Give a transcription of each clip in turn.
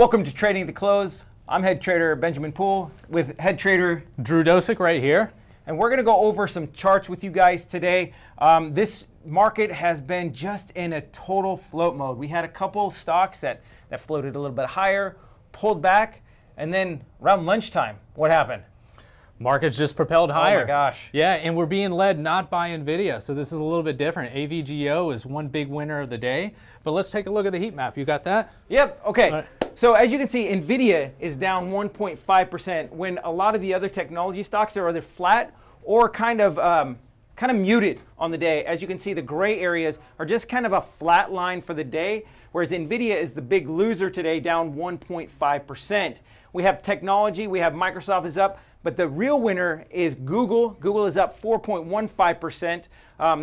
Welcome to Trading at the Close. I'm head trader Benjamin Poole with head trader Drew Dosick right here. And we're going to go over some charts with you guys today. This market has been just in a total float mode. We had a couple stocks that floated a little bit higher, pulled back, and then around lunchtime, what happened? Market's just propelled higher. Oh my gosh. Yeah, and we're being led not by NVIDIA, so this is a little bit different. AVGO is one big winner of the day, but let's take a look at the heat map. You got that? Yep, okay. Right. So as you can see, NVIDIA is down 1.5% when a lot of the other technology stocks are either flat or kind of muted on the day. As you can see, the gray areas are just kind of a flat line for the day, whereas NVIDIA is the big loser today, down 1.5%. We have technology, we have Microsoft is up, but the real winner is Google. Google is up 4.15%.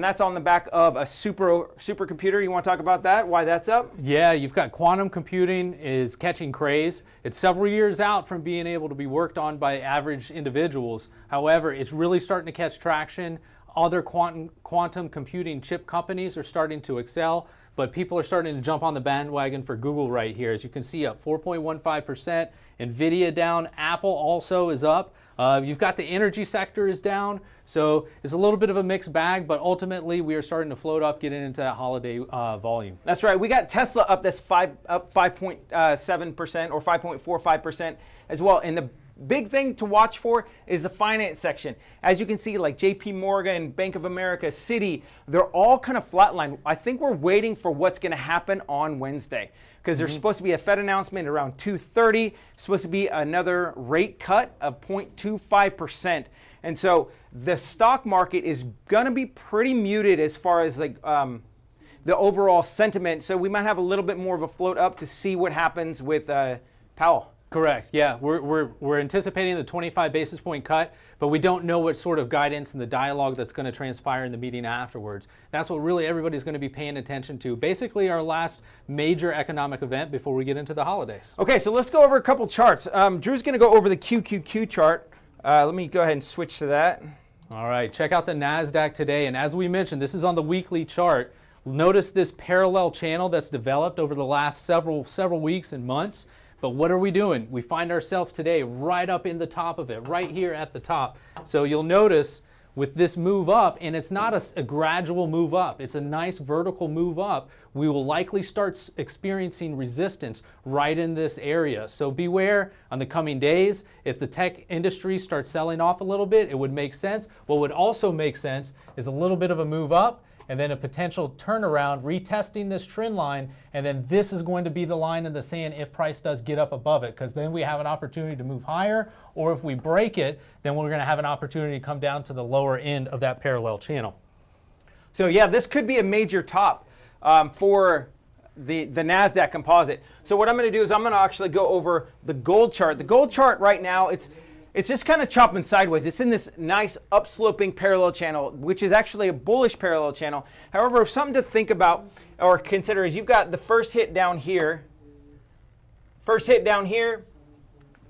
That's on the back of a supercomputer. You want to talk about that? Why that's up? Yeah, you've got quantum computing is catching craze. It's several years out from being able to be worked on by average individuals. However, it's really starting to catch traction. Other quantum computing chip companies are starting to excel, but people are starting to jump on the bandwagon for Google right here. As you can see, up 4.15%. NVIDIA down. Apple also is up. You've got the energy sector is down, so it's a little bit of a mixed bag, but ultimately we are starting to float up, getting into that holiday volume. That's right. We got Tesla up, that's up 5.7% or 5.45% as well. And the big thing to watch for is the finance section. As you can see, like JP Morgan, Bank of America, Citi, they're all kind of flatline. I think we're waiting for what's going to happen on Wednesday, because there's supposed to be a Fed announcement around 2:30, supposed to be another rate cut of 0.25%. And so the stock market is going to be pretty muted as far as like the overall sentiment. So we might have a little bit more of a float up to see what happens with Powell. Correct. Yeah, we're anticipating the 25 basis point cut, but we don't know what sort of guidance and the dialogue that's going to transpire in the meeting afterwards. That's what really everybody's going to be paying attention to. Basically, our last major economic event before we get into the holidays. Okay, so let's go over a couple charts. Drew's going to go over the QQQ chart. Let me go ahead and switch to that. All right, check out the NASDAQ today, and as we mentioned, this is on the weekly chart. Notice this parallel channel that's developed over the last several weeks and months. But what are we doing? We find ourselves today right up in the top of it, right here at the top. So you'll notice with this move up, and it's not a gradual move up, it's a nice vertical move up, we will likely start experiencing resistance right in this area. So beware on the coming days. If the tech industry starts selling off a little bit, it would make sense. What would also make sense is a little bit of a move up, and then a potential turnaround, retesting this trend line, and then this is going to be the line in the sand if price does get up above it, because then we have an opportunity to move higher, or if we break it, then we're going to have an opportunity to come down to the lower end of that parallel channel. So yeah, this could be a major top for the NASDAQ composite. So what I'm going to do is I'm going to actually go over the gold chart. The gold chart right now, it's just kind of chopping sideways. It's in this nice upsloping parallel channel, which is actually a bullish parallel channel. However, something to think about or consider is you've got the first hit down here. First hit down here.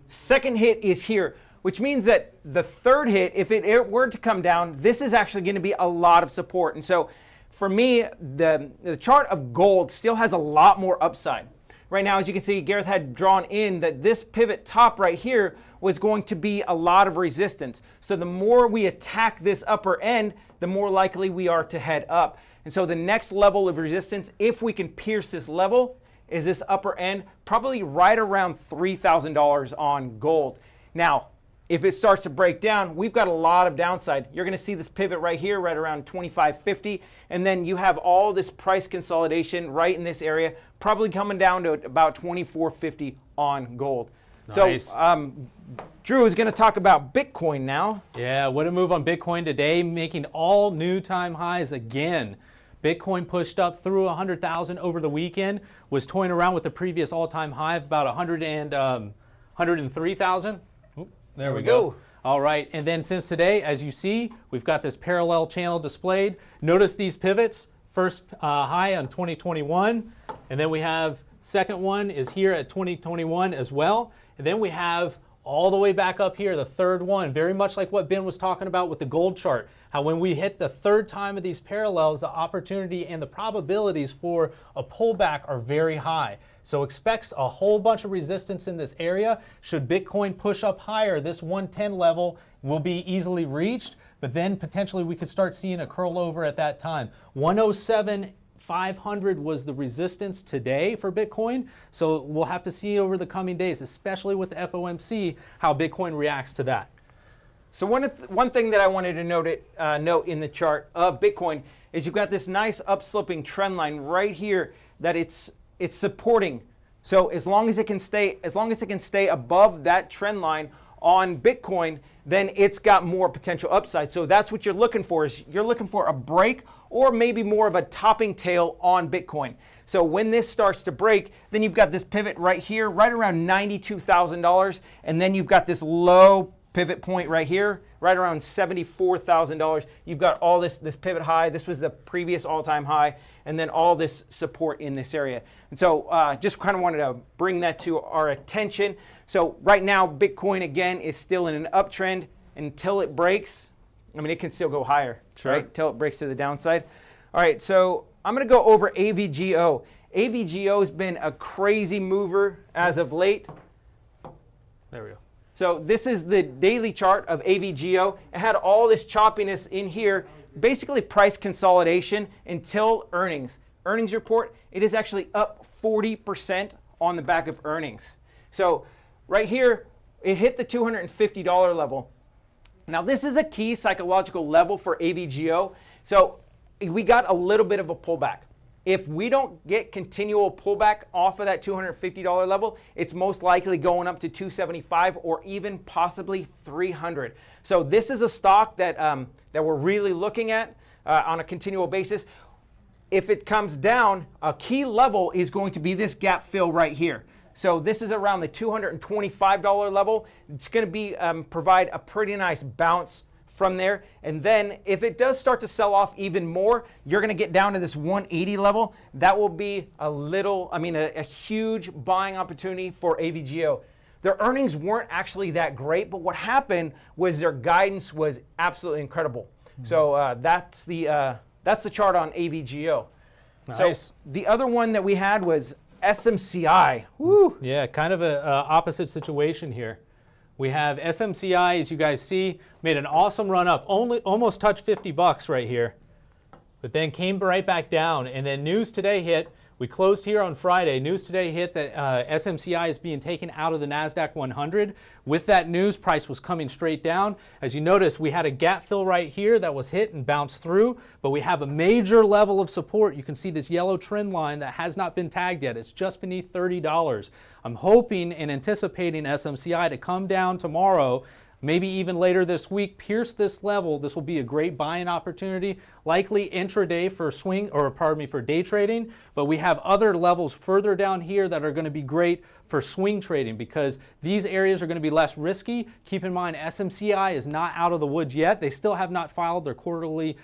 Second hit is here, which means that the third hit, if it were to come down, this is actually going to be a lot of support. And so for me, the chart of gold still has a lot more upside. Right now, as you can see, Gareth had drawn in that this pivot top right here was going to be a lot of resistance. So the more we attack this upper end, the more likely we are to head up. And so the next level of resistance, if we can pierce this level, is this upper end, probably right around $3,000 on gold. Now, if it starts to break down, we've got a lot of downside. You're going to see this pivot right here, right around 25.50, and then you have all this price consolidation right in this area, probably coming down to about 24.50 on gold. Nice. So Drew is going to talk about Bitcoin now. Yeah, what a move on Bitcoin today, making all new time highs again. Bitcoin pushed up through 100,000 over the weekend, was toying around with the previous all-time high of about 103,000. There we go. All right, and then since today, as you see, we've got this parallel channel displayed. Notice these pivots. First high on 2021, and then we have second one is here at 2021 as well. And then we have all the way back up here, the third one, very much like what Ben was talking about with the gold chart, how when we hit the third time of these parallels, the opportunity and the probabilities for a pullback are very high. So expect a whole bunch of resistance in this area. Should Bitcoin push up higher, this 110 level will be easily reached, but then potentially we could start seeing a curl over at that time. 107,500 was the resistance today for Bitcoin. So we'll have to see over the coming days, especially with the FOMC, how Bitcoin reacts to that. So one thing that I wanted to note in the chart of Bitcoin is you've got this nice upsloping trend line right here that it's supporting. So as long as it can stay above that trend line on Bitcoin, then it's got more potential upside. So that's what you're looking for, is you're looking for a break or maybe more of a topping tail on Bitcoin. So when this starts to break, then you've got this pivot right here, right around $92,000, and then you've got this low pivot point right here, right around $74,000. You've got all this pivot high. This was the previous all-time high, and then all this support in this area. And so just kind of wanted to bring that to our attention. So right now, Bitcoin, again, is still in an uptrend until it breaks. I mean, it can still go higher, sure, right? Until it breaks to the downside. All right, so I'm going to go over AVGO. AVGO has been a crazy mover as of late. There we go. So this is the daily chart of AVGO. It had all this choppiness in here, basically price consolidation until earnings. Earnings report, it is actually up 40% on the back of earnings. So right here, it hit the $250 level. Now this is a key psychological level for AVGO. So we got a little bit of a pullback. If we don't get continual pullback off of that $250 level, it's most likely going up to $275 or even possibly $300. So this is a stock that we're really looking at on a continual basis. If it comes down, a key level is going to be this gap fill right here. So this is around the $225 level. It's going to be provide a pretty nice bounce from there. And then if it does start to sell off even more, you're going to get down to this 180 level. That will be a huge buying opportunity for AVGO. Their earnings weren't actually that great, but what happened was their guidance was absolutely incredible. Mm-hmm. So that's the chart on AVGO. Nice. So the other one that we had was SMCI. Woo. Yeah, kind of a opposite situation here. We have SMCI, as you guys see, made an awesome run up, almost touched $50 right here, but then came right back down. And then news today hit. We closed here on Friday. News today hit that SMCI is being taken out of the NASDAQ 100. With that news, price was coming straight down. As you notice, we had a gap fill right here that was hit and bounced through, but we have a major level of support. You can see this yellow trend line that has not been tagged yet. It's just beneath $30. I'm hoping and anticipating SMCI to come down tomorrow, maybe even later this week, pierce this level. This will be a great buying opportunity, likely intraday for day trading, but we have other levels further down here that are going to be great for swing trading because these areas are going to be less risky. Keep in mind, SMCI is not out of the woods yet. They still have not filed their quarterly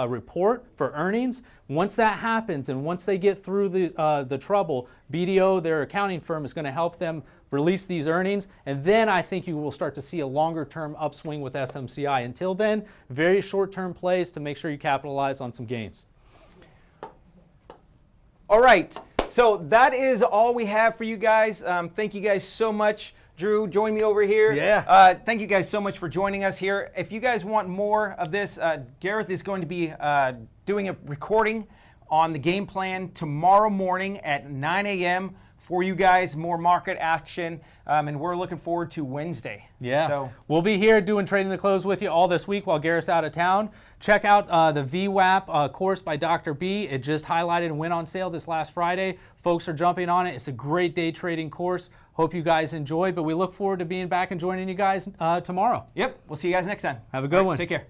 report for earnings. Once that happens and once they get through the trouble, BDO, their accounting firm, is going to help them release these earnings, and then I think you will start to see a longer-term upswing with SMCI. Until then, very short-term plays to make sure you capitalize on some gains. All right, so that is all we have for you guys. Thank you guys so much. Drew, join me over here. Yeah. Thank you guys so much for joining us here. If you guys want more of this, Gareth is going to be doing a recording on the game plan tomorrow morning at 9 a.m. for you guys, more market action, and we're looking forward to Wednesday. Yeah, so we'll be here doing Trading the Close with you all this week while Gareth's out of town. Check out the VWAP course by Dr. B. It just highlighted and went on sale this last Friday. Folks are jumping on it. It's a great day trading course. Hope you guys enjoy, but we look forward to being back and joining you guys tomorrow. Yep, we'll see you guys next time. Have a good one. Take care.